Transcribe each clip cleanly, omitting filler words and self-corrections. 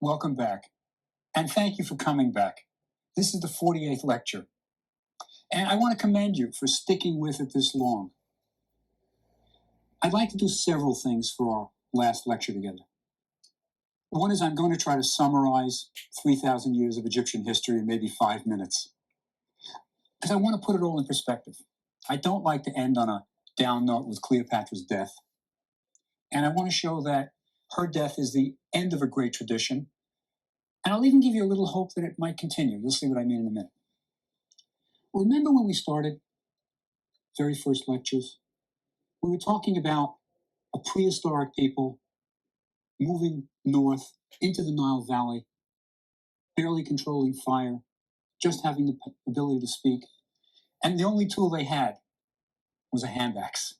Welcome back. And thank you for coming back. This is the 48th lecture. And I want to commend you for sticking with it this long. I'd like to do several things for our last lecture together. One is I'm going to try to summarize 3,000 years of Egyptian history in maybe 5 minutes. Because I want to put it all in perspective. I don't like to end on a down note with Cleopatra's death. And I want to show that her death is the end of a great tradition. And I'll even give you a little hope that it might continue. You'll see what I mean in a minute. Remember when we started, very first lectures, we were talking about a prehistoric people moving north into the Nile Valley, barely controlling fire, just having the ability to speak. And the only tool they had was a hand axe.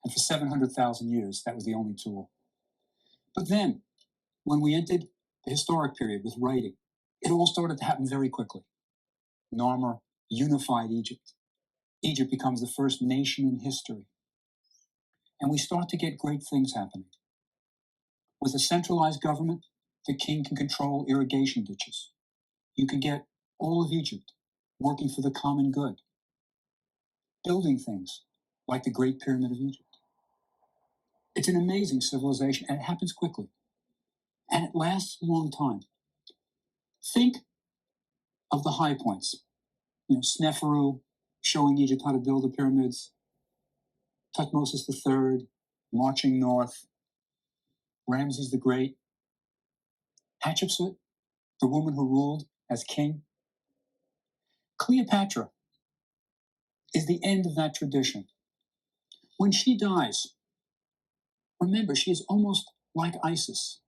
And for 700,000 years, that was the only tool. But then, when we entered the historic period with writing, it all started to happen very quickly. Narmer unified Egypt. Egypt becomes the first nation in history. And we start to get great things happening. With a centralized government, the king can control irrigation ditches. You can get all of Egypt working for the common good, building things like the Great Pyramid of Egypt. It's an amazing civilization, and it happens quickly. And it lasts a long time. Think of the high points. Sneferu showing Egypt how to build the pyramids, Tutmosis III marching north, Ramses the Great, Hatshepsut, the woman who ruled as king. Cleopatra is the end of that tradition. When she dies, remember, she is almost like Isis,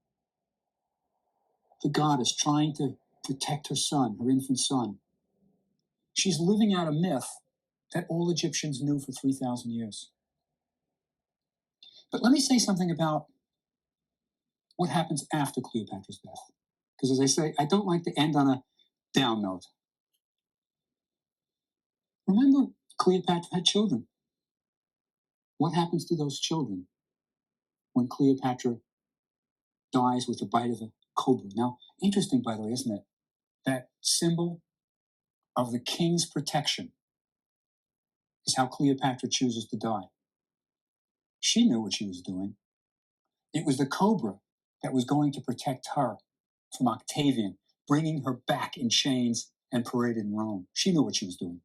the goddess trying to protect her son, her infant son. She's living out a myth that all Egyptians knew for 3,000 years. But let me say something about what happens after Cleopatra's death. Because as I say, I don't like to end on a down note. Remember, Cleopatra had children. What happens to those children when Cleopatra dies with the bite of a cobra? Now, interesting, by the way, isn't it? That symbol of the king's protection is how Cleopatra chooses to die. She knew what she was doing. It was the cobra that was going to protect her from Octavian, bringing her back in chains and paraded in Rome. She knew what she was doing.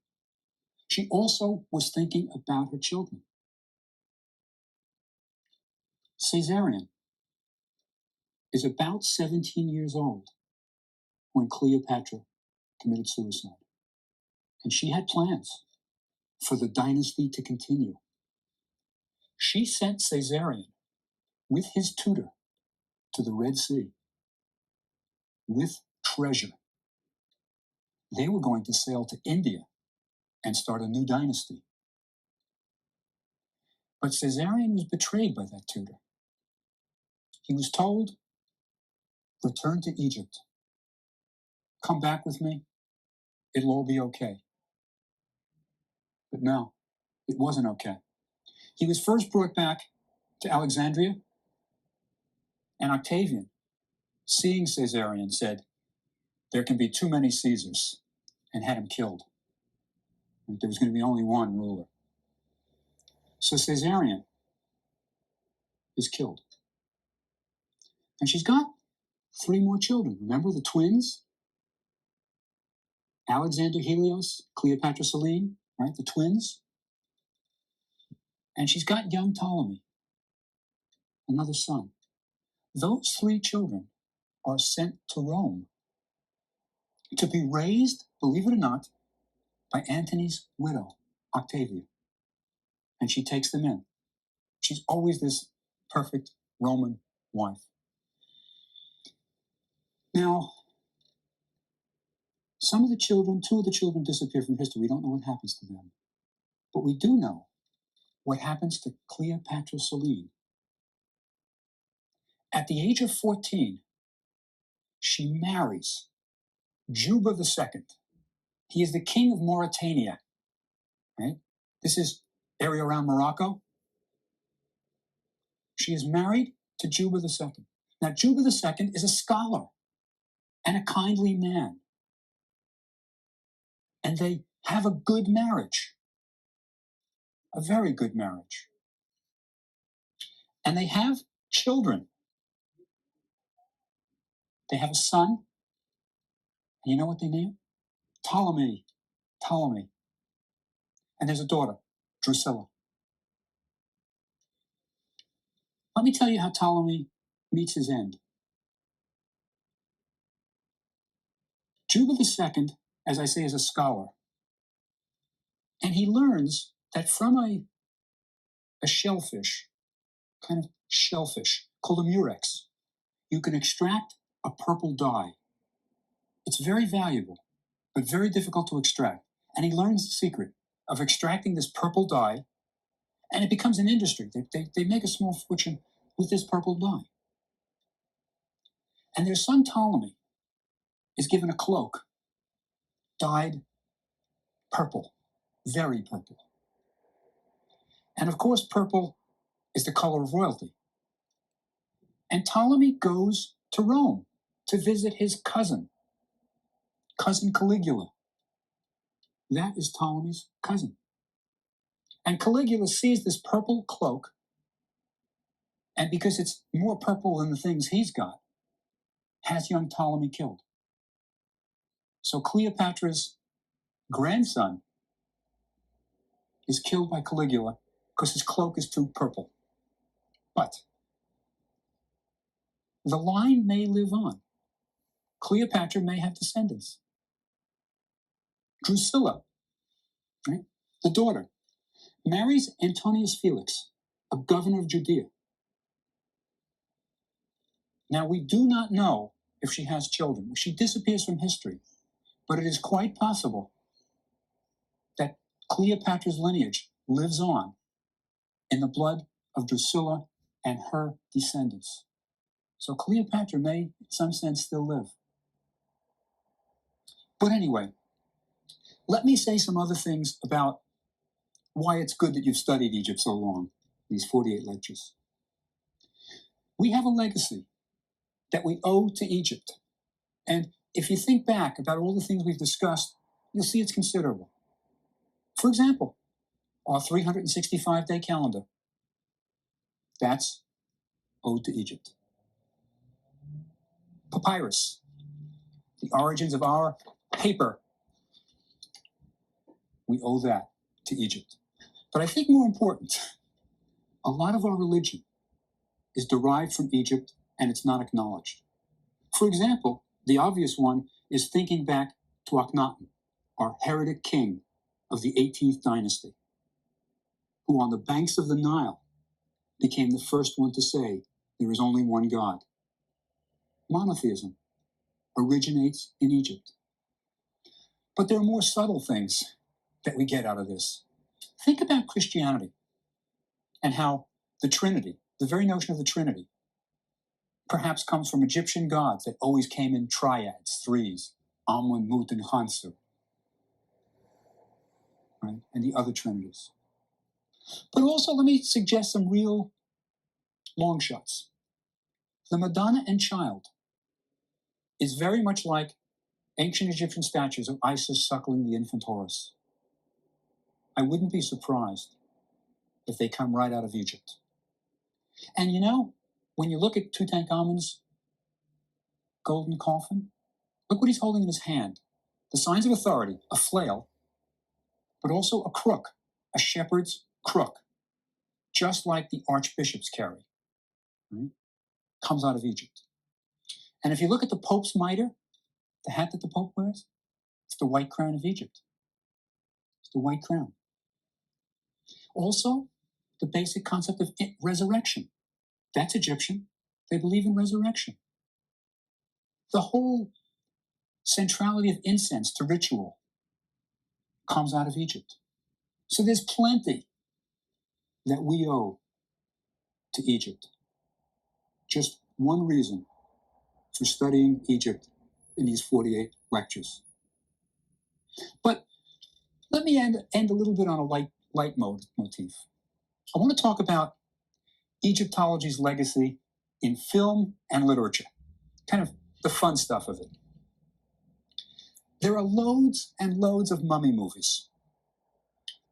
She also was thinking about her children. Caesarion is about 17 years old when Cleopatra committed suicide. And she had plans for the dynasty to continue. She sent Caesarion with his tutor to the Red Sea with treasure. They were going to sail to India and start a new dynasty. But Caesarion was betrayed by that tutor. He was told, return to Egypt. Come back with me. It'll all be okay. But no, it wasn't okay. He was first brought back to Alexandria, and Octavian, seeing Caesarion, said, there can be too many Caesars, and had him killed. There was going to be only one ruler. So Caesarion is killed. And she's got 3 more children. Remember the twins? Alexander Helios, Cleopatra Selene, right? The twins. And she's got young Ptolemy, another son. Those 3 children are sent to Rome to be raised, believe it or not, by Antony's widow, Octavia. And she takes them in. She's always this perfect Roman wife. Now, some of the children, 2 of the children disappear from history. We don't know what happens to them. But we do know what happens to Cleopatra Selene. At the age of 14, she marries Juba II. He is the king of Mauritania. Right? This is area around Morocco. She is married to Juba II. Now, Juba II is a scholar. and a kindly man. And they have a good marriage, a very good marriage. And they have children. They have a son, and you know what they name? Ptolemy. Ptolemy. And there's a daughter, Drusilla. Let me tell you how Ptolemy meets his end. Juba II, as I say, is a scholar. And he learns that from a shellfish, kind of shellfish, called a murex, you can extract a purple dye. It's very valuable, but very difficult to extract. And he learns the secret of extracting this purple dye, and it becomes an industry. They make a small fortune with this purple dye. And their son Ptolemy is given a cloak dyed purple, very purple. And of course, purple is the color of royalty. And Ptolemy goes to Rome to visit his cousin Caligula. That is Ptolemy's cousin. And Caligula sees this purple cloak, and because it's more purple than the things he's got, has young Ptolemy killed. So Cleopatra's grandson is killed by Caligula because his cloak is too purple. But the line may live on. Cleopatra may have descendants. Drusilla, right, the daughter, marries Antonius Felix, a governor of Judea. Now, we do not know if she has children. She disappears from history, but it is quite possible that Cleopatra's lineage lives on in the blood of Drusilla and her descendants. So Cleopatra may, in some sense, still live. But anyway, let me say some other things about why it's good that you've studied Egypt so long, these 48 lectures. We have a legacy that we owe to Egypt. And if you think back about all the things we've discussed, you'll see it's considerable. For example, our 365-day calendar, that's owed to Egypt. Papyrus, the origins of our paper, we owe that to Egypt. But I think more important, a lot of our religion is derived from Egypt and it's not acknowledged. For example, the obvious one is thinking back to Akhenaten, our heretic king of the 18th dynasty, who on the banks of the Nile became the first one to say there is only one God. Monotheism originates in Egypt. But there are more subtle things that we get out of this. Think about Christianity and how the Trinity, the very notion of the Trinity, perhaps comes from Egyptian gods that always came in triads, threes, Amun, Mut, and Khansu, right? And the other trinities. But also, let me suggest some real long shots. The Madonna and Child is very much like ancient Egyptian statues of Isis suckling the infant Horus. I wouldn't be surprised if they come right out of Egypt. And you know, when you look at Tutankhamun's golden coffin, look what he's holding in his hand. The signs of authority, a flail, but also a crook, a shepherd's crook, just like the archbishops carry, right? Comes out of Egypt. And if you look at the Pope's mitre, the hat that the Pope wears, it's the white crown of Egypt. It's the white crown. Also, the basic concept of resurrection. That's Egyptian. They believe in resurrection. The whole centrality of incense to ritual comes out of Egypt. So there's plenty that we owe to Egypt. Just one reason for studying Egypt in these 48 lectures. But let me end a little bit on a light motif. I want to talk about Egyptology's legacy in film and literature, kind of the fun stuff of it. There are loads and loads of mummy movies.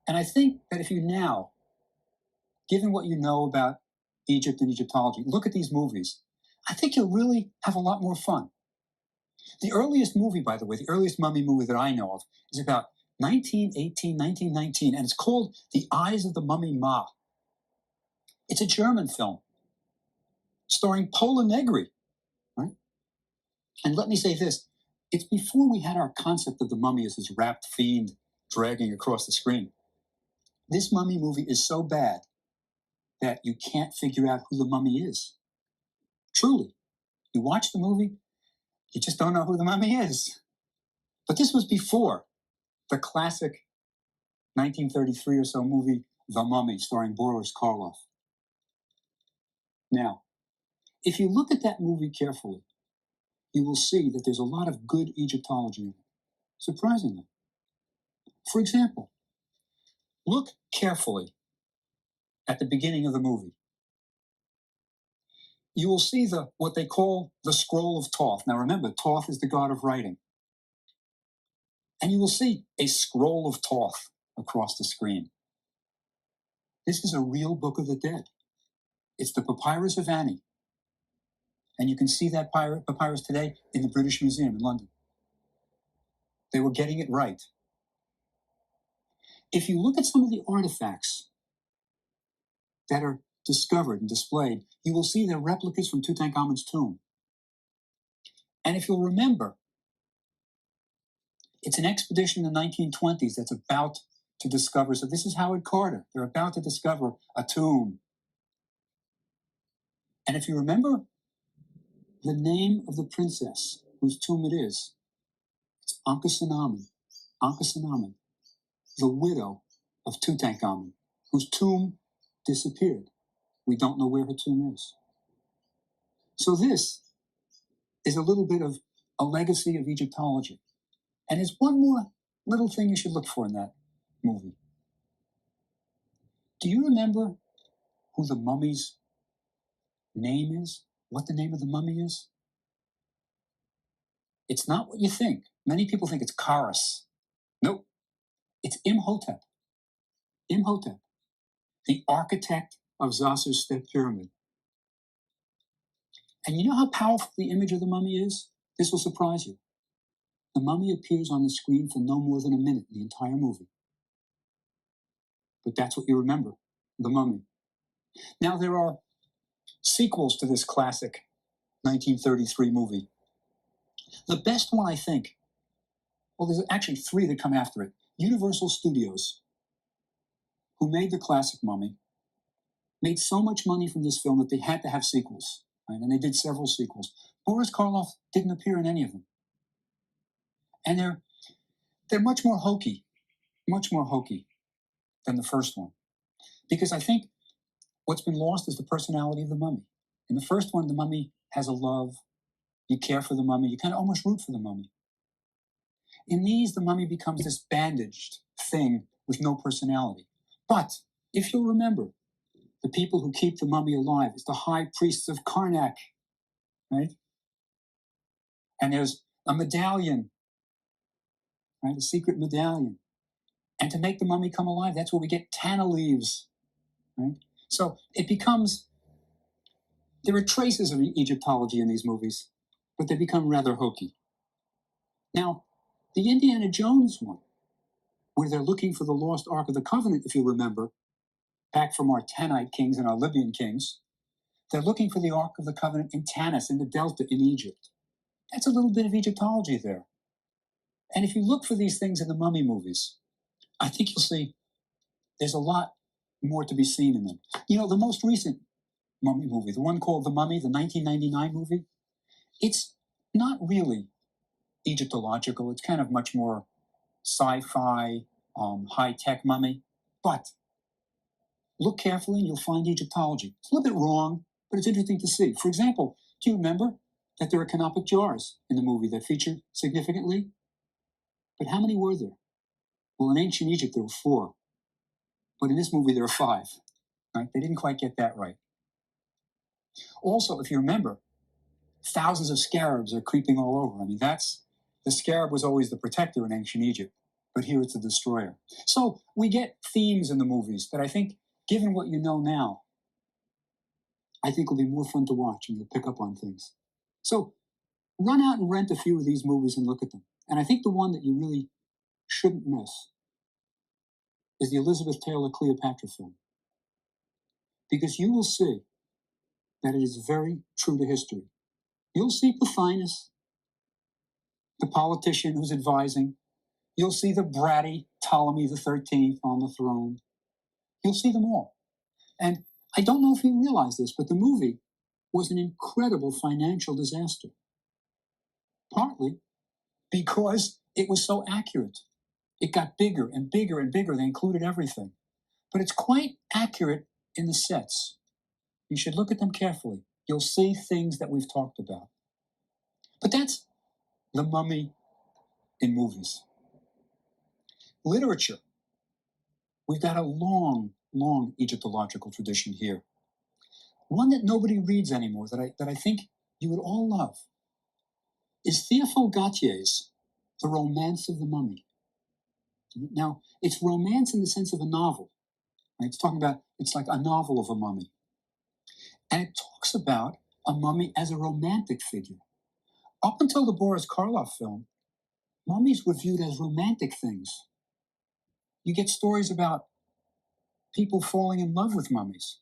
And I think that if you now, given what you know about Egypt and Egyptology, look at these movies, I think you'll really have a lot more fun. The earliest movie, by the way, the earliest mummy movie that I know of is about 1918, 1919, and it's called The Eyes of the Mummy Ma. It's a German film starring Pola Negri, right? And let me say this, it's before we had our concept of the mummy as this wrapped fiend dragging across the screen. This mummy movie is so bad that you can't figure out who the mummy is. Truly. You watch the movie, you just don't know who the mummy is. But this was before the classic 1933 or so movie, The Mummy, starring Boris Karloff. Now, if you look at that movie carefully, you will see that there's a lot of good Egyptology in it, surprisingly. For example, look carefully at the beginning of the movie. You will see what they call the scroll of Thoth. Now remember, Thoth is the god of writing. And you will see a scroll of Thoth across the screen. This is a real Book of the Dead. It's the Papyrus of Ani. And you can see that papyrus today in the British Museum in London. They were getting it right. If you look at some of the artifacts that are discovered and displayed, you will see they're replicas from Tutankhamun's tomb. And if you'll remember, it's an expedition in the 1920s that's about to discover, so this is Howard Carter. They're about to discover a tomb. And if you remember the name of the princess whose tomb it is, it's Ankhesenamun. Ankhesenamun, the widow of Tutankhamun, whose tomb disappeared. We don't know where her tomb is. So this is a little bit of a legacy of Egyptology. And there's one more little thing you should look for in that movie. Do you remember who the mummy's name is? What the name of the mummy is? It's not what you think. Many people think it's Karas. Nope. It's Imhotep. Imhotep, the architect of Zaser's Step Pyramid. And you know how powerful the image of the mummy is? This will surprise you. The mummy appears on the screen for no more than a minute in the entire movie. But that's what you remember, the mummy. Now there are sequels to this classic 1933 movie. The best one, I think, well, there's actually three that come after it. Universal Studios, who made the classic Mummy, made so much money from this film that they had to have sequels, right? And they did several sequels. Boris Karloff didn't appear in any of them. And they're much more hokey than the first one. Because I think what's been lost is the personality of the mummy. In the first one, the mummy has a love. You care for the mummy. You kind of almost root for the mummy. In these, the mummy becomes this bandaged thing with no personality. But if you'll remember, the people who keep the mummy alive is the high priests of Karnak, right? And there's a medallion, right? A secret medallion. And to make the mummy come alive, that's where we get tanna leaves, right? So it becomes, there are traces of Egyptology in these movies, but they become rather hokey. Now, the Indiana Jones one, where they're looking for the lost Ark of the Covenant, if you remember, back from our Tanite kings and our Libyan kings, they're looking for the Ark of the Covenant in Tanis, in the Delta in Egypt. That's a little bit of Egyptology there. And if you look for these things in the mummy movies, I think you'll see there's a lot more to be seen in them. You know, the most recent mummy movie, the one called The Mummy, the 1999 movie, it's not really Egyptological. It's kind of much more sci-fi, high-tech mummy. But look carefully and you'll find Egyptology. It's a little bit wrong, but it's interesting to see. For example, do you remember that there are canopic jars in the movie that feature significantly? But how many were there? Well, in ancient Egypt, there were 4. But in this movie, there are 5. Right? They didn't quite get that right. Also, if you remember, thousands of scarabs are creeping all over. I mean, that's The scarab was always the protector in ancient Egypt, but here it's a destroyer. So we get themes in the movies that I think, given what you know now, I think will be more fun to watch and you'll pick up on things. So run out and rent a few of these movies and look at them. And I think the one that you really shouldn't miss is the Elizabeth Taylor Cleopatra film, because you will see that it is very true to history. You'll see Pothinus, the politician who's advising. You'll see the bratty Ptolemy the 13th on the throne. You'll see them all. And I don't know if you realize this, but the movie was an incredible financial disaster. Partly because it was so accurate. It got bigger and bigger and bigger. They included everything. But it's quite accurate in the sets. You should look at them carefully. You'll see things that we've talked about. But that's the mummy in movies. Literature. We've got a long, long Egyptological tradition here. One that nobody reads anymore, that I think you would all love, is Théophile Gautier's The Romance of the Mummy. Now, it's romance in the sense of a novel. Right? It's talking about, it's like a novel of a mummy. And it talks about a mummy as a romantic figure. Up until the Boris Karloff film, mummies were viewed as romantic things. You get stories about people falling in love with mummies.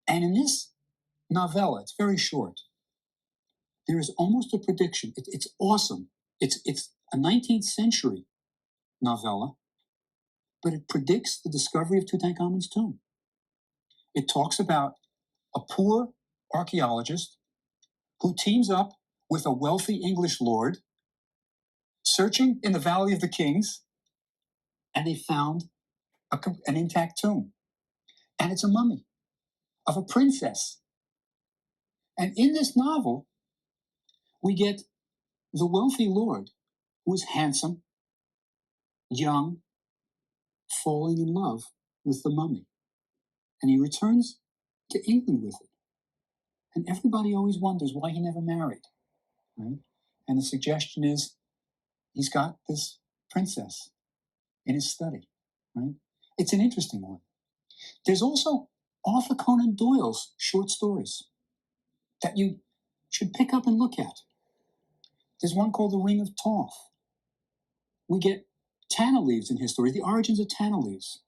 And in this novella, it's very short, there is almost a prediction. It's awesome. It's a 19th century novella, but it predicts the discovery of Tutankhamun's tomb. It talks about a poor archaeologist who teams up with a wealthy English lord searching in the Valley of the Kings, and they found an intact tomb. And it's a mummy of a princess. And in this novel, we get the wealthy lord who is handsome, young, falling in love with the mummy. And he returns to England with it. And everybody always wonders why he never married. Right? And the suggestion is he's got this princess in his study. Right? It's an interesting one. There's also Arthur Conan Doyle's short stories that you should pick up and look at. There's one called The Ring of Thoth. We get tanna leaves in his story, the origins of tanna leaves.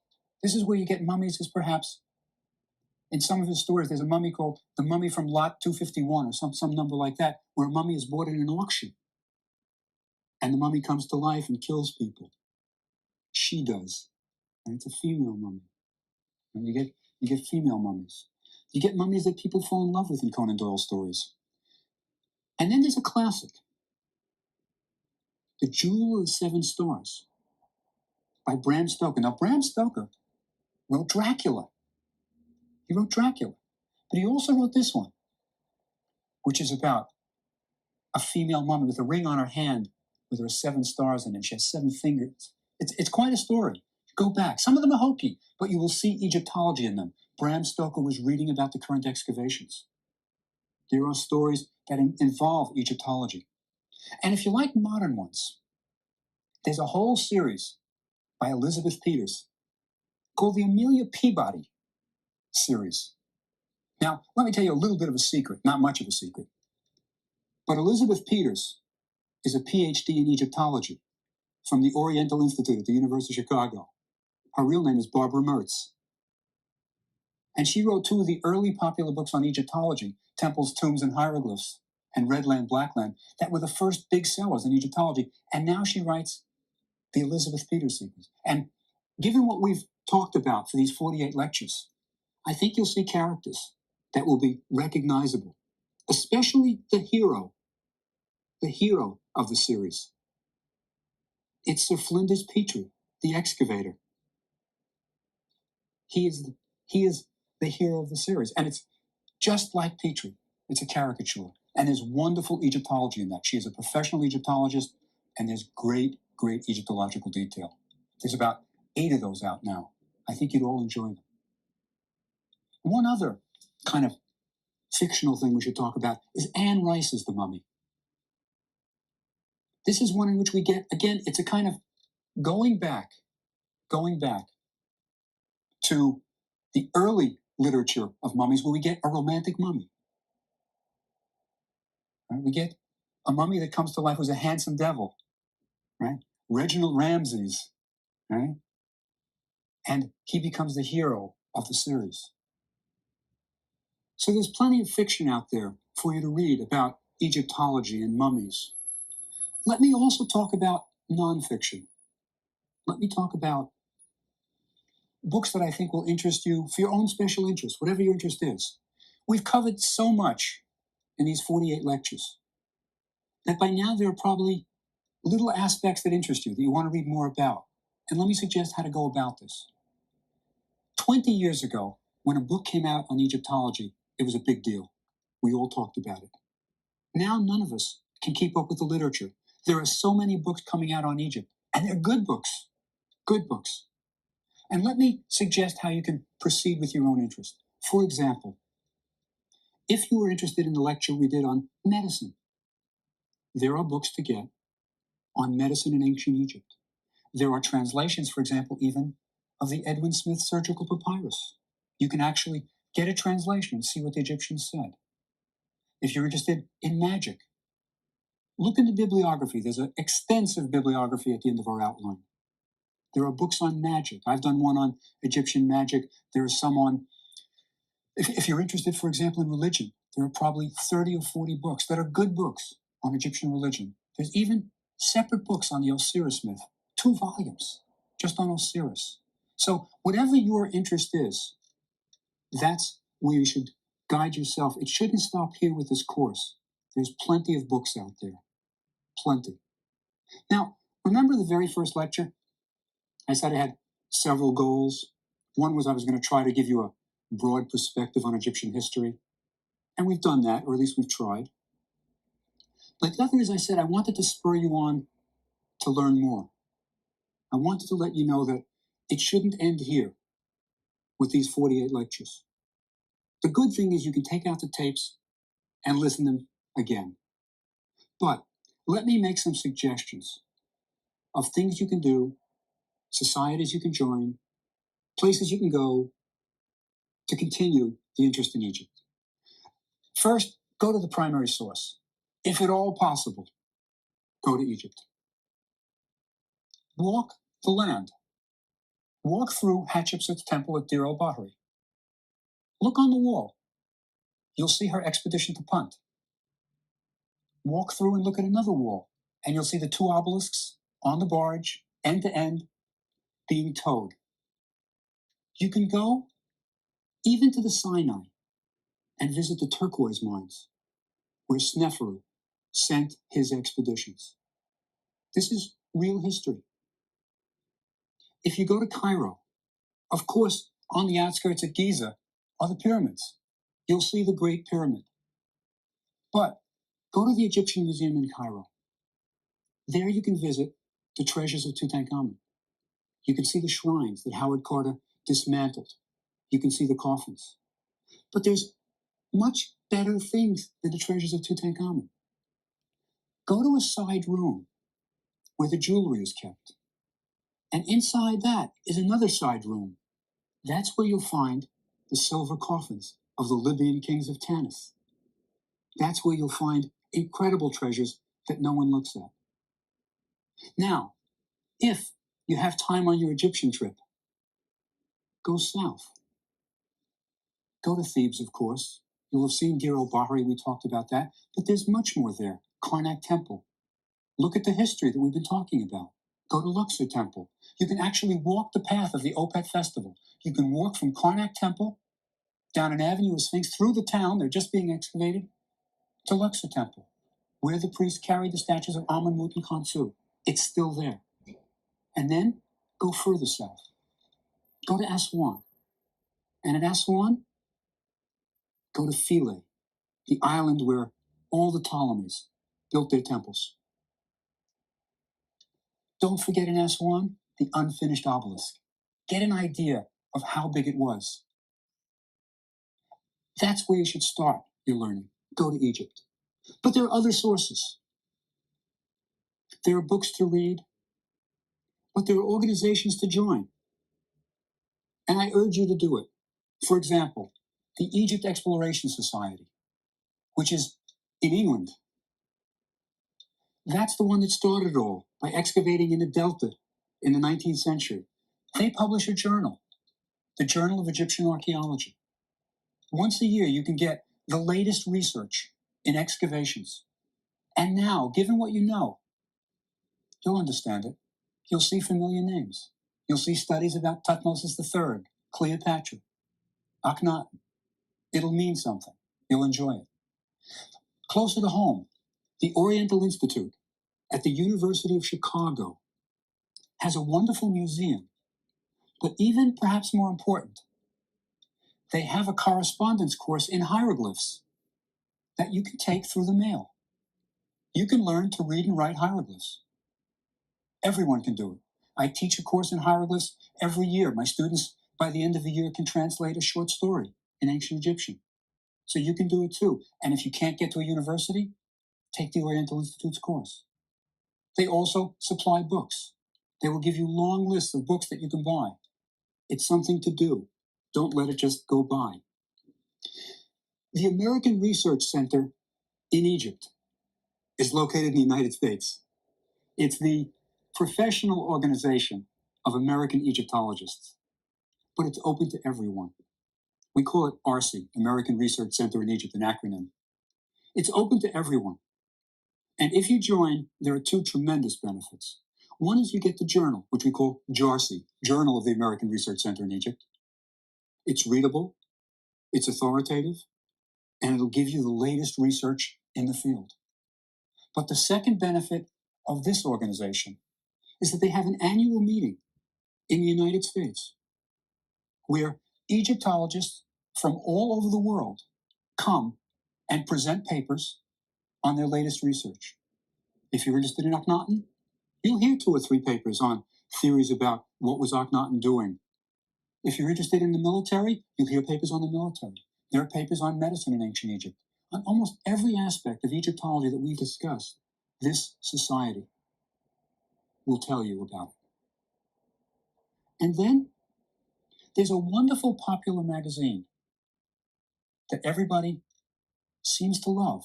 This is where you get mummies as perhaps, in some of his stories, there's a mummy called the Mummy from Lot 251 or some number like that, where a mummy is bought in an auction. And the mummy comes to life and kills people. She does. And it's a female mummy. And you get female mummies. You get mummies that people fall in love with in Conan Doyle stories. And then there's a classic, The Jewel of the Seven Stars, by Bram Stoker. Now, Bram Stoker wrote Dracula. He wrote Dracula. But he also wrote this one, which is about a female mummy with a ring on her hand with her 7 stars in it. She has 7 fingers. It's quite a story. Go back. Some of them are hokey, but you will see Egyptology in them. Bram Stoker was reading about the current excavations. There are stories that involve Egyptology. And if you like modern ones, there's a whole series by Elizabeth Peters called the Amelia Peabody series. Now, let me tell you a little bit of a secret, not much of a secret. But Elizabeth Peters is a PhD in Egyptology from the Oriental Institute at the University of Chicago. Her real name is Barbara Mertz. And she wrote 2 of the early popular books on Egyptology, Temples, Tombs, and Hieroglyphs, and Red Land, Black Land, that were the first big sellers in Egyptology. And now she writes the Elizabeth Peters sequence. And given what we've talked about for these 48 lectures, I think you'll see characters that will be recognizable, especially the hero of the series. It's Sir Flinders Petrie, the excavator. He is the hero of the series. And it's just like Petrie. It's a caricature. And there's wonderful Egyptology in that. She is a professional Egyptologist, and there's great, great Egyptological detail. There's about 8 of those out now. I think you'd all enjoy them. One other kind of fictional thing we should talk about is Anne Rice's The Mummy. This is one in which we get, again, it's a kind of going back to the early literature of mummies where we get a romantic mummy. Right? We get a mummy that comes to life as a handsome devil, right? Reginald Ramses, right? And he becomes the hero of the series. So there's plenty of fiction out there for you to read about Egyptology and mummies. Let me also talk about nonfiction. Let me talk about books that I think will interest you for your own special interest, whatever your interest is. We've covered so much in these 48 lectures that by now there are probably little aspects that interest you, that you want to read more about. And let me suggest how to go about this. 20 years ago, when a book came out on Egyptology, it was a big deal. We all talked about it. Now none of us can keep up with the literature. There are so many books coming out on Egypt, and they're good books. Good books. And let me suggest how you can proceed with your own interest. For example, if you were interested in the lecture we did on medicine, there are books to get on medicine in ancient Egypt. There are translations, for example, even of the Edwin Smith surgical papyrus. You can actually get a translation and see what the Egyptians said. If you're interested in magic, look into bibliography. There's an extensive bibliography at the end of our outline. There are books on magic. I've done one on Egyptian magic. There are some on, if you're interested, for example, in religion, there are probably 30 or 40 books that are good books on Egyptian religion. There's even separate books on the Osiris myth, 2 volumes just on Osiris. So whatever your interest is, that's where you should guide yourself. It shouldn't stop here with this course. There's plenty of books out there. Plenty. Now, remember the very first lecture? I said I had several goals. One was I was going to try to give you a broad perspective on Egyptian history. And we've done that, or at least we've tried. But the other is I said I wanted to spur you on to learn more. I wanted to let you know that it shouldn't end here with these 48 lectures. The good thing is you can take out the tapes and listen them again. But let me make some suggestions of things you can do, societies you can join, places you can go to continue the interest in Egypt. First, go to the primary source. If at all possible, go to Egypt. Walk the land. Walk through Hatshepsut's temple at Deir el-Bahari. Look on the wall. You'll see her expedition to Punt. Walk through and look at another wall, and you'll see the 2 obelisks on the barge, end to end, being towed. You can go even to the Sinai and visit the turquoise mines where Sneferu sent his expeditions. This is real history. If you go to Cairo, of course, on the outskirts of Giza are the pyramids. You'll see the Great Pyramid. But go to the Egyptian Museum in Cairo. There you can visit the treasures of Tutankhamun. You can see the shrines that Howard Carter dismantled. You can see the coffins. But there's much better things than the treasures of Tutankhamun. Go to a side room where the jewelry is kept. And inside that is another side room. That's where you'll find the silver coffins of the Libyan kings of Tanis. That's where you'll find incredible treasures that no one looks at. Now, if you have time on your Egyptian trip, go south. Go to Thebes, of course. You'll have seen Deir el-Bahari, we talked about that. But there's much more there. Karnak Temple. Look at the history that we've been talking about. Go to Luxor Temple. You can actually walk the path of the Opet Festival. You can walk from Karnak Temple down an avenue of Sphinx through the town, they're just being excavated, to Luxor Temple, where the priests carried the statues of Amenhotep and Khonsu. It's still there. And then go further south. Go to Aswan. And at Aswan, go to Philae, the island where all the Ptolemies built their temples. Don't forget in Aswan, the unfinished obelisk. Get an idea of how big it was. That's where you should start your learning. Go to Egypt. But there are other sources. There are books to read, but there are organizations to join. And I urge you to do it. For example, the Egypt Exploration Society, which is in England. That's the one that started it all by excavating in the Delta in the 19th century. They publish a journal, the Journal of Egyptian Archaeology. Once a year, you can get the latest research in excavations. And now, given what you know, you'll understand it. You'll see familiar names. You'll see studies about Tutmosis III, Cleopatra, Akhenaten. It'll mean something. You'll enjoy it. Closer to home, the Oriental Institute at the University of Chicago has a wonderful museum. But even perhaps more important, they have a correspondence course in hieroglyphs that you can take through the mail. You can learn to read and write hieroglyphs. Everyone can do it. I teach a course in hieroglyphs every year. My students, by the end of the year, can translate a short story in ancient Egyptian. So you can do it too. And if you can't get to a university, take the Oriental Institute's course. They also supply books. They will give you long lists of books that you can buy. It's something to do. Don't let it just go by. The American Research Center in Egypt is located in the United States. It's the professional organization of American Egyptologists, but it's open to everyone. We call it ARCE, American Research Center in Egypt, an acronym. It's open to everyone. And if you join, there are two tremendous benefits. One is you get the journal, which we call JARCE, Journal of the American Research Center in Egypt. It's readable, it's authoritative, and it'll give you the latest research in the field. But the second benefit of this organization is that they have an annual meeting in the United States where Egyptologists from all over the world come and present papers on their latest research. If you're interested in Akhenaten, you'll hear 2 or 3 papers on theories about what was Akhenaten doing. If you're interested in the military, you'll hear papers on the military. There are papers on medicine in ancient Egypt. On almost every aspect of Egyptology that we've discussed, this society will tell you about it. And then there's a wonderful popular magazine that everybody seems to love.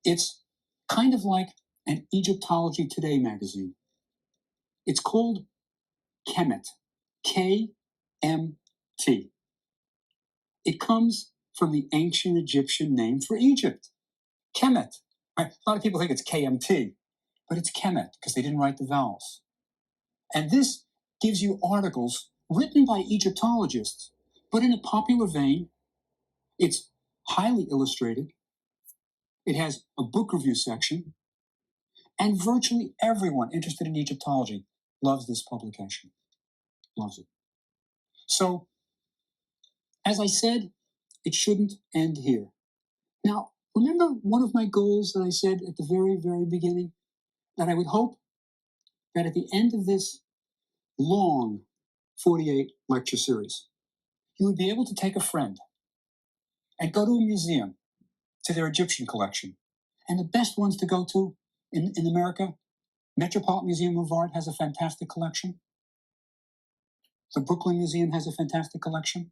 It's kind of like an Egyptology Today magazine. It's called Kemet, K-M-T. It comes from the ancient Egyptian name for Egypt, Kemet. Right? A lot of people think it's KMT, but it's Kemet because they didn't write the vowels. And this gives you articles written by Egyptologists, but in a popular vein. It's highly illustrated. It has a book review section, and virtually everyone interested in Egyptology loves this publication, loves it. So, as I said, it shouldn't end here. Now, remember one of my goals that I said at the very, very beginning? That I would hope that at the end of this long 48 lecture series, you would be able to take a friend and go to a museum, to their Egyptian collection. And the best ones to go to in America, Metropolitan Museum of Art has a fantastic collection. The Brooklyn Museum has a fantastic collection.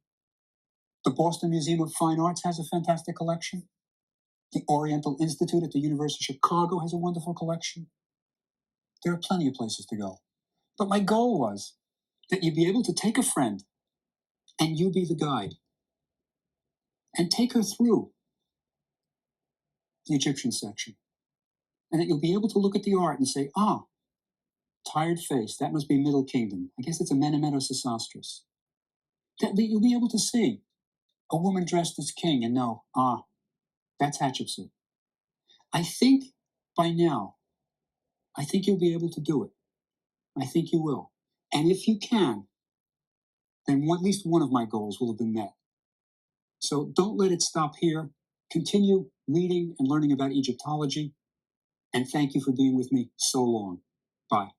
The Boston Museum of Fine Arts has a fantastic collection. The Oriental Institute at the University of Chicago has a wonderful collection. There are plenty of places to go. But my goal was that you'd be able to take a friend and you be the guide and take her through the Egyptian section. And that you'll be able to look at the art and say, tired face, that must be Middle Kingdom. I guess it's a Menemet or Sesostris. That you'll be able to see a woman dressed as king and know, that's Hatshepsut. I think by now, I think you'll be able to do it. I think you will. And if you can, then at least one of my goals will have been met. So don't let it stop here. Continue reading and learning about Egyptology. And thank you for being with me so long. Bye.